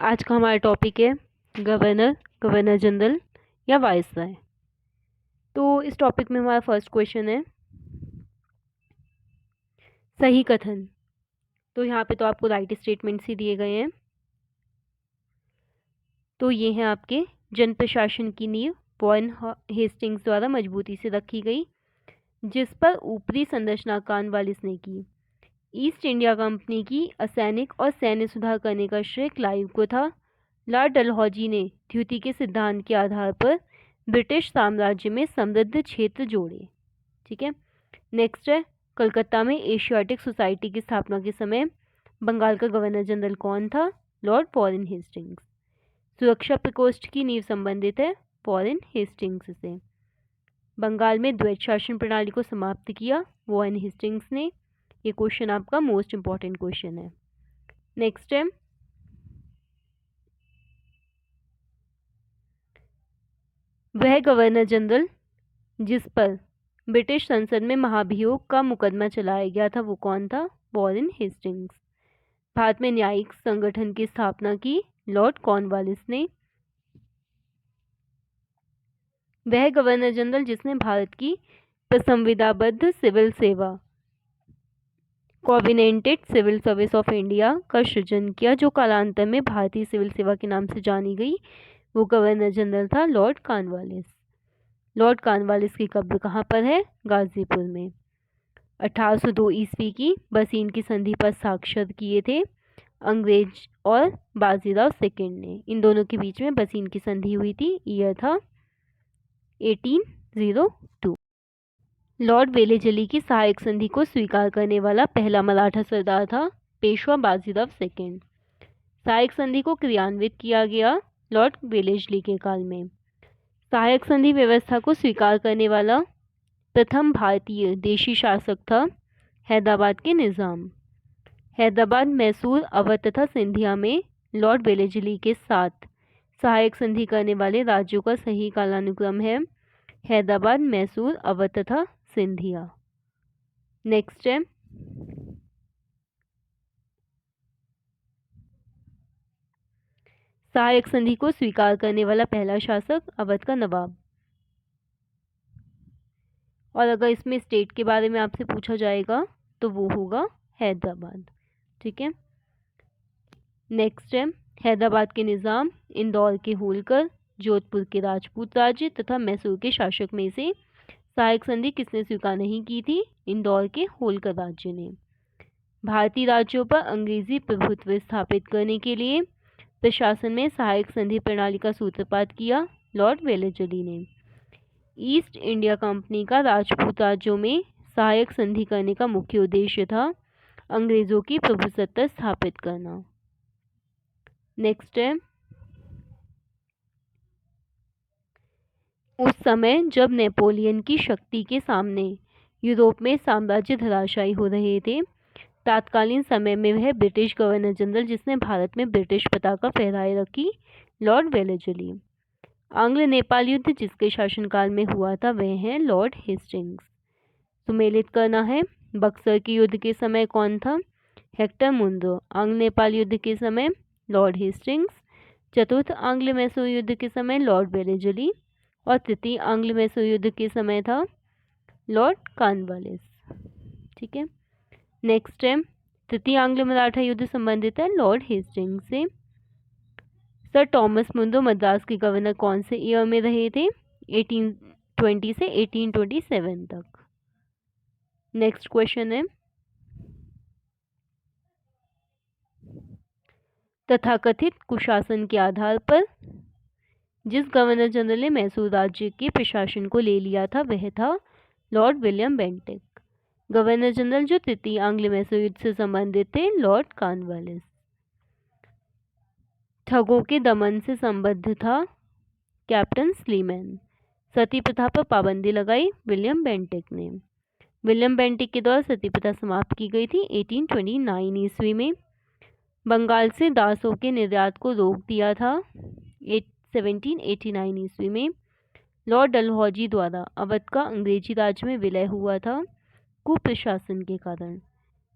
आज का हमारा टॉपिक है गवर्नर, गवर्नर जनरल या वाइसराय। तो इस टॉपिक में हमारा फर्स्ट क्वेश्चन है सही कथन। तो यहाँ पे तो आपको राइट स्टेटमेंट्स ही दिए गए हैं। तो ये हैं आपके जन प्रशासन की नींव वॉरेन हेस्टिंग्स द्वारा मजबूती से रखी गई, जिस पर ऊपरी संरचना कॉर्नवालिस ने की। ईस्ट इंडिया कंपनी की असैनिक और सैन्य सुधार करने का श्रेय क्लाइव को था। लॉर्ड डलहौजी ने द्युति के सिद्धांत के आधार पर ब्रिटिश साम्राज्य में समृद्ध क्षेत्र जोड़े। ठीक है, नेक्स्ट है कलकत्ता में एशियाटिक सोसाइटी की स्थापना के समय बंगाल का गवर्नर जनरल कौन था? Lord Warren Hastings. सुरक्षा प्रकोष्ठ की नींव संबंधित है वॉरेन हेस्टिंग्स से। बंगाल में द्वैत शासन प्रणाली को समाप्त किया वॉरेन हेस्टिंग्स ने। ये क्वेश्चन आपका मोस्ट इंपॉर्टेंट क्वेश्चन है। नेक्स्ट है वह गवर्नर जनरल जिस पर ब्रिटिश संसद में महाभियोग का मुकदमा चलाया गया था वो कौन था? Warren Hastings. भारत में न्यायिक संगठन की स्थापना की लॉर्ड कॉर्नवालिस ने। वह गवर्नर जनरल जिसने भारत की संविधाबद्ध सिविल सेवा कोविनेंटेड सिविल सर्विस ऑफ इंडिया का सृजन किया, जो कालांतर में भारतीय सिविल सेवा के नाम से जानी गई, वो गवर्नर जनरल था लॉर्ड कॉर्नवालिस। लॉर्ड कॉर्नवालिस की कब्र कहाँ पर है? गाजीपुर में। 1802 ईस्वी की बसीन की संधि पर साक्षर किए थे अंग्रेज और बाजीराव सेकंड ने। इन दोनों के बीच में बसीन की संधि हुई थी। ईयर था 1802। लॉर्ड वेलेजली की सहायक संधि को स्वीकार करने वाला पहला मराठा सरदार था पेशवा बाजीराव सेकंड। सहायक संधि को क्रियान्वित किया गया लॉर्ड वेलेजली के काल में। सहायक संधि व्यवस्था को स्वीकार करने वाला प्रथम भारतीय देशी शासक था हैदराबाद के निज़ाम। हैदराबाद, मैसूर, अवध तथा सिंधिया में लॉर्ड वेलेजली के साथ सहायक संधि करने वाले राज्यों का सही कालानुक्रम है हैदराबाद, मैसूर, अवध तथा सिंधिया। नेक्स्ट है सहायक संधि को स्वीकार करने वाला पहला शासक अवध का नवाब। और अगर इसमें स्टेट के बारे में आपसे पूछा जाएगा तो वो होगा हैदराबाद। ठीक है, नेक्स्ट है हैदराबाद के निज़ाम, इंदौर के होलकर, जोधपुर के राजपूत राज्य तथा मैसूर के शासक में से सहायक संधि किसने स्वीकार नहीं की थी? इंदौर के होलकर राज्य ने। भारतीय राज्यों पर अंग्रेजी प्रभुत्व स्थापित करने के लिए प्रशासन में सहायक संधि प्रणाली का सूत्रपात किया लॉर्ड वेलेजली ने। ईस्ट इंडिया कंपनी का राजपूत राज्यों में सहायक संधि करने का मुख्य उद्देश्य था अंग्रेजों की प्रभुसत्ता स्थापित करना। नेक्स्ट है उस समय जब नेपोलियन की शक्ति के सामने यूरोप में साम्राज्य धराशायी हो रहे थे, तत्कालीन समय में वह ब्रिटिश गवर्नर जनरल जिसने भारत में ब्रिटिश पताका फहराए रखी लॉर्ड वेलेजली। आंग्ल नेपाल युद्ध जिसके शासनकाल में हुआ था वह है लॉर्ड हेस्टिंग्स। सुमेलित करना है बक्सर के युद्ध के समय कौन था? हेक्टर मुंद्रो। आंग्ल नेपाल युद्ध के समय लॉर्ड हेस्टिंग्स। चतुर्थ आंग्ल मैसूर युद्ध के समय लॉर्ड वेलेजली और तृतीय आंग्ल मैसूर युद्ध के समय था लॉर्ड कॉर्नवालिस। ठीक है, नेक्स्ट है तृतीय आंग्ल मराठा युद्ध संबंधित है लॉर्ड हेस्टिंग्स से। सर थॉमस मुंद्रो मद्रास के गवर्नर कौन से ईयर में रहे थे? 1820 से 1827 तक। नेक्स्ट क्वेश्चन है तथाकथित कुशासन के आधार पर जिस गवर्नर जनरल ने मैसूर राज्य के प्रशासन को ले लिया था वह था Lord William Bentinck. Governor general जो तृतीय आंग्ल मैसूर युद्ध से संबंधित थे लॉर्ड कॉर्नवालिस। ठगों के दमन से संबद्ध था कैप्टन स्लीमैन। सती प्रथा पर पाबंदी लगाई विलियम बेंटिक ने। विलियम बेंटिक के द्वारा सती प्रथा समाप्त की गई थी 1829 ईस्वी में। बंगाल से दासों के निर्यात को रोक दिया था 1789 ईस्वी में। लॉर्ड डलहौजी द्वारा अवध का अंग्रेजी राज में विलय हुआ था कुप्रशासन के कारण।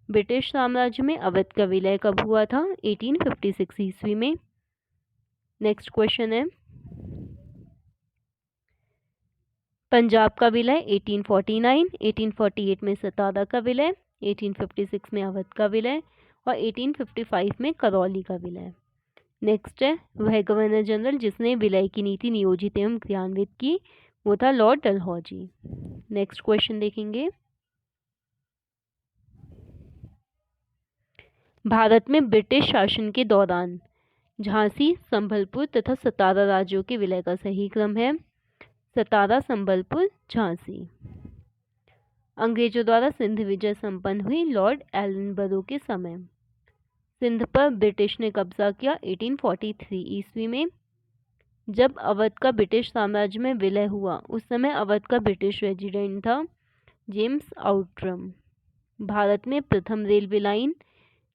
ब्रिटिश साम्राज्य में अवध का विलय कब हुआ था? 1856 ईस्वी में। नेक्स्ट क्वेश्चन है, पंजाब का विलय 1849, 1848 में सतारा का विलय, 1856 में अवध का विलय और 1855 में करौली का विलय। नेक्स्ट है, वह गवर्नर जनरल जिसने विलय की नीति नियोजित एवं क्रियान्वित की, वो था लॉर्ड डलहौजी। नेक्स्ट क्वेश्चन देखेंगे, भारत में ब्रिटिश शासन के दौरान झांसी, संभलपुर तथा सतारा राज्यों के विलय का सही क्रम है सतारा, संभलपुर, झांसी। अंग्रेजों द्वारा सिंध विजय संपन्न हुई लॉर्ड एलनबरो के समय। सिंध पर ब्रिटिश ने कब्जा किया 1843 ईस्वी में। जब अवध का ब्रिटिश साम्राज्य में विलय हुआ उस समय अवध का ब्रिटिश रेजिडेंट था जेम्स आउट्रम। भारत में प्रथम रेलवे लाइन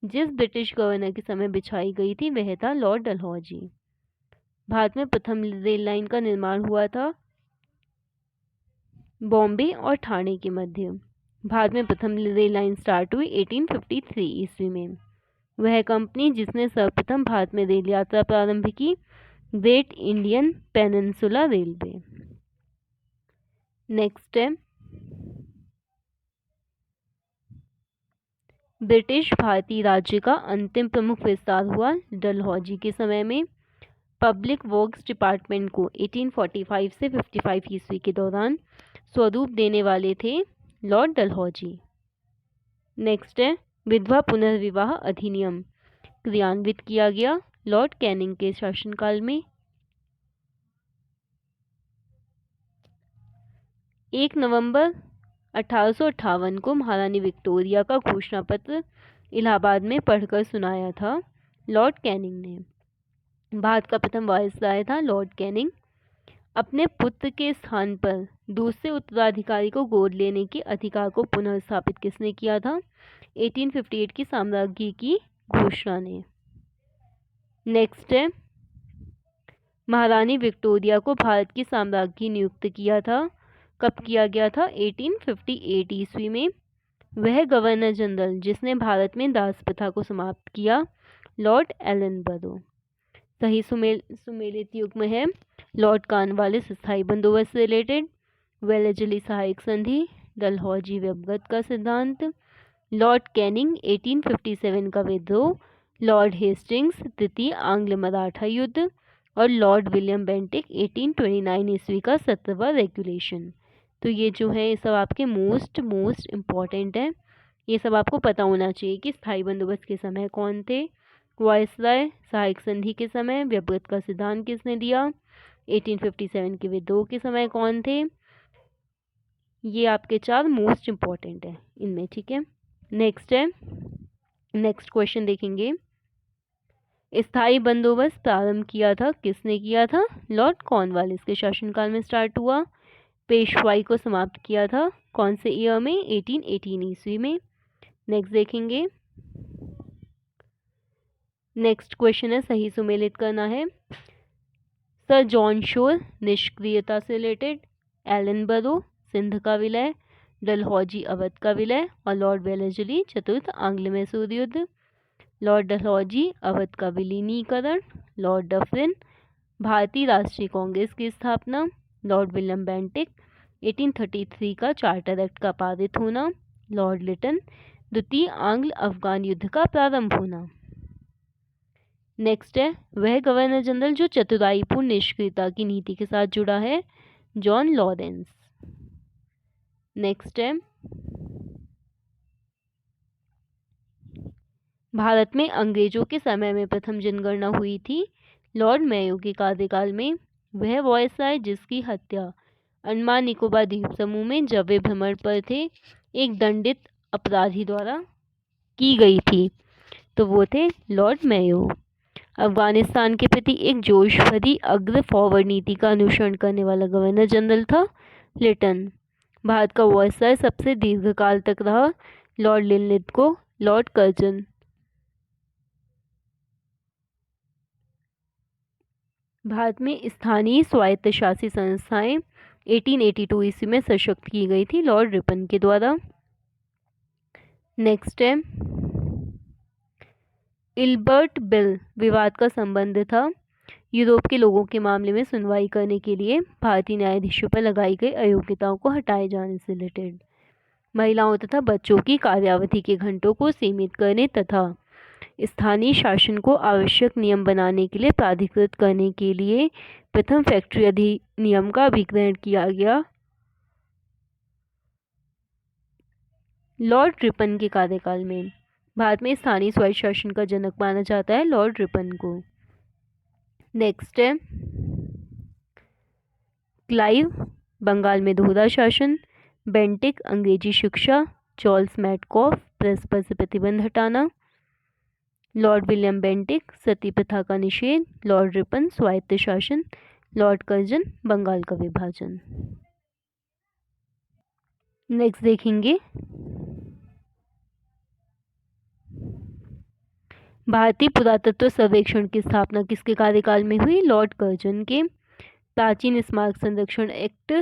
जिस ब्रिटिश गवर्नर के समय बिछाई गई थी वह था लॉर्ड डलहौजी। भारत में प्रथम रेल लाइन का निर्माण हुआ था बॉम्बे और ठाणे के मध्य। भारत में प्रथम रेल लाइन स्टार्ट हुई 1853 ईस्वी में। वह कंपनी जिसने सर्वप्रथम भारत में रेल यात्रा प्रारंभ की, great Indian peninsula railway. Next है, ब्रिटिश भारतीय राज्य का अंतिम प्रमुख विस्तार हुआ डलहौजी के समय में। पब्लिक वर्क्स डिपार्टमेंट को 1845 से 55 ईस्वी के दौरान स्वरूप देने वाले थे लॉर्ड डलहौजी। नेक्स्ट है, विधवा पुनर्विवाह अधिनियम क्रियान्वित किया गया लॉर्ड कैनिंग के शासनकाल में। 1 नवंबर 1858 को महारानी विक्टोरिया का घोषणा पत्र इलाहाबाद में पढ़कर सुनाया था लॉर्ड कैनिंग ने। भारत का प्रथम वायसराय था लॉर्ड कैनिंग। अपने पुत्र के स्थान पर दूसरे उत्तराधिकारी को गोद लेने के अधिकार को पुनः स्थापित किसने किया था? 1858 की साम्राज्य की घोषणा ने। नेक्स्ट है, महारानी विक्टोरिया को भारत की साम्राज्ञी नियुक्त किया था। कब किया गया था? 1858 ईस्वी में। वह गवर्नर जनरल जिसने भारत में दास प्रथा को समाप्त किया, लॉर्ड एलनबरो। सही सुमेलित युग्म है लॉर्ड कॉर्नवालिस स्थायी बंदोबस्त से रिलेटेड, वेलेजली सहायक संधि, डलहौजी व्यवगत का सिद्धांत, लॉर्ड कैनिंग 1857 का विद्रोह, लॉर्ड हेस्टिंग्स तृतीय आंग्ल मराठा युद्ध और लॉर्ड विलियम बेंटिक 1829 ईस्वी का 17वां रेगुलेशन। तो ये जो है ये सब आपके मोस्ट इम्पॉर्टेंट है। ये सब आपको पता होना चाहिए कि स्थायी बंदोबस्त के समय कौन थे, वायसराय, सहायक संधि के समय व्यवगत का सिद्धांत किसने दिया, 1857 के विद्रोह के समय कौन थे। ये आपके 4 मोस्ट इम्पॉर्टेंट है इनमें, ठीक है। नेक्स्ट है, नेक्स्ट क्वेश्चन देखेंगे, स्थायी बंदोबस्त प्रारंभ किया था किसने किया था? लॉर्ड कॉर्नवालिस के शासनकाल में स्टार्ट हुआ। पेशवाई को समाप्त किया था कौन से ईयर में? 1818 ईस्वी में। नेक्स्ट देखेंगे, नेक्स्ट क्वेश्चन है सही सुमेलित करना है। सर जॉन शोर निष्क्रियता से रिलेटेड, एलनबरो सिंध का विलय, डलहौजी अवध का विलय और लॉर्ड वेलेस्ली चतुर्थ आंग्ल मैसूर युद्ध। लॉर्ड डलहौजी अवध का विलीनीकरण, लॉर्ड डफरिन भारतीय राष्ट्रीय कांग्रेस की स्थापना, लॉर्ड विलियम बेंटिक 1833 का चार्टर एक्ट का पारित होना, लॉर्ड लिटन द्वितीय आंग्ल अफगान युद्ध का प्रारंभ होना। नेक्स्ट है, वह गवर्नर जनरल जो चतुराईपूर्ण निष्क्रियता की नीति के साथ जुड़ा है, जॉन लॉरेंस। नेक्स्ट है, भारत में अंग्रेजों के समय में प्रथम जनगणना हुई थी लॉर्ड मेयो के कार्यकाल में। वह वॉयसराय जिसकी हत्या अंडमान निकोबार द्वीप समूह में जब वे भ्रमण पर थे एक दंडित अपराधी द्वारा की गई थी, तो वो थे लॉर्ड मेयो। अफगानिस्तान के प्रति एक जोश भरी अग्र फॉरवर्ड नीति का अनुसरण करने वाला गवर्नर जनरल था लिटन। भारत का वॉयसराय सबसे दीर्घकाल तक रहा Lord Linlithgow, Lord Curzon. Bharat में स्थानीय स्वायत्तशासी संस्थाएं 1882 ईस्वी में सशक्त की गई थी लॉर्ड रिपन के द्वारा। नेक्स्ट है, इल्बर्ट बिल विवाद का संबंध था यूरोप के लोगों के मामले में सुनवाई करने के लिए भारतीय न्यायाधीशों पर लगाई गई अयोग्यताओं को हटाए जाने से रिलेटेड। महिलाओं तथा बच्चों की कार्यावधि के घंटों को सीमित करने तथा स्थानीय शासन को आवश्यक नियम बनाने के लिए प्राधिकृत करने के लिए प्रथम फैक्ट्री अधिनियम का अभिग्रहण किया गया। लॉर्ड रिपन के कार्यकाल में भारत में स्थानीय स्वायत्त शासन का जनक माना जाता है लॉर्ड रिपन को। नेक्स्ट है क्लाइव, बंगाल में दोहरा शासन। बेंटिक, अंग्रेजी शिक्षा। चार्ल्स मैटकॉफ, प्रेस पर से प्रतिबंध हटाना। लॉर्ड विलियम बेंटिक, सती प्रथा का निषेध। लॉर्ड रिपन, स्वायत्त शासन। लॉर्ड कर्जन, बंगाल का विभाजन। नेक्स्ट देखेंगे भारतीय पुरातत्व सर्वेक्षण की स्थापना किसके कार्यकाल में हुई? लॉर्ड कर्जन के। प्राचीन स्मारक संरक्षण एक्ट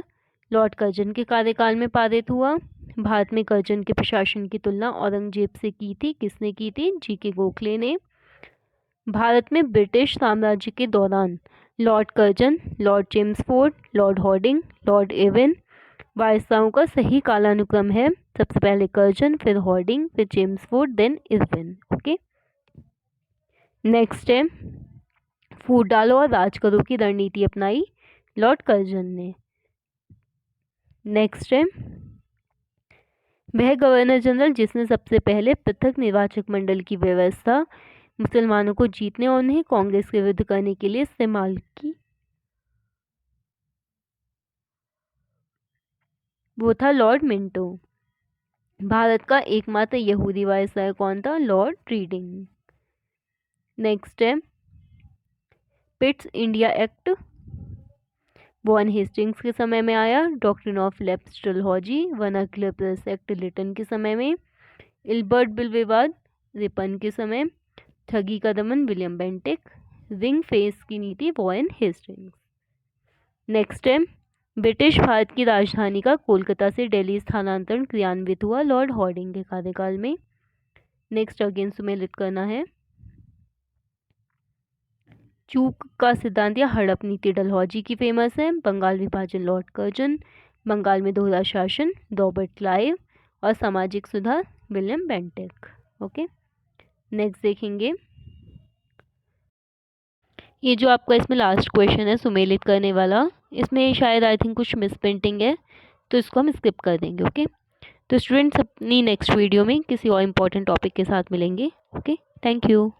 लॉर्ड कर्जन के कार्यकाल में पारित हुआ। भारत में कर्जन के प्रशासन की तुलना औरंगजेब से की थी। किसने की थी? जी.के. गोखले ने। भारत में ब्रिटिश साम्राज्य के दौरान lord Curzon, lord Chelmsford, lord Hardinge, lord Irwin वायसरायों का सही कालानुक्रम है। सबसे पहले कर्जन, फिर हॉर्डिंग, फिर Chelmsford, then Irwin. Okay. Next है फूट डालो और राज करो की रणनीति अपनाई लॉर्ड कर्जन ने। नेक्स्ट है वह गवर्नर जनरल जिसने सबसे पहले पृथक निर्वाचक मंडल की व्यवस्था मुसलमानों को जीतने और उन्हें कांग्रेस के विरुद्ध करने के लिए इस्तेमाल की, वो था लॉर्ड मिंटो। भारत का एकमात्र यहूदी वायसराय कौन था? Lord Reading. नेक्स्ट है Pitt's India Act Warren Hastings के समय में आया। Doctrine of lapse trilogy vernacular press act Lytton के समय में। इल्बर्ट बिल विवाद रिपन के समय। ठगी का दमन विलियम बेंटिक। रिंग फेस की नीति वॉरेन हेस्टिंग्स। नेक्स्ट है ब्रिटिश भारत की राजधानी का कोलकाता से दिल्ली स्थानांतरण क्रियान्वित हुआ लॉर्ड हॉर्डिंग के कार्यकाल में। नेक्स्ट अगेन सुमेलित करना है। चूक का सिद्धांत या हड़प नीति डलहौजी की फेमस है। बंगाल विभाजन लॉर्ड कर्जन। बंगाल में दोहरा शासन रॉबर्ट क्लाइव। और सामाजिक सुधार विलियम बेंटिक। ओके। नेक्स्ट देखेंगे ये जो आपका इसमें लास्ट क्वेश्चन है सुमेलित करने वाला, इसमें शायद आई थिंक कुछ मिस प्रिंटिंग है तो इसको हम स्किप कर देंगे। ओके। तो स्टूडेंट्स अपनी नेक्स्ट वीडियो में किसी और इम्पोर्टेंट टॉपिक के साथ मिलेंगे। Okay, thank you.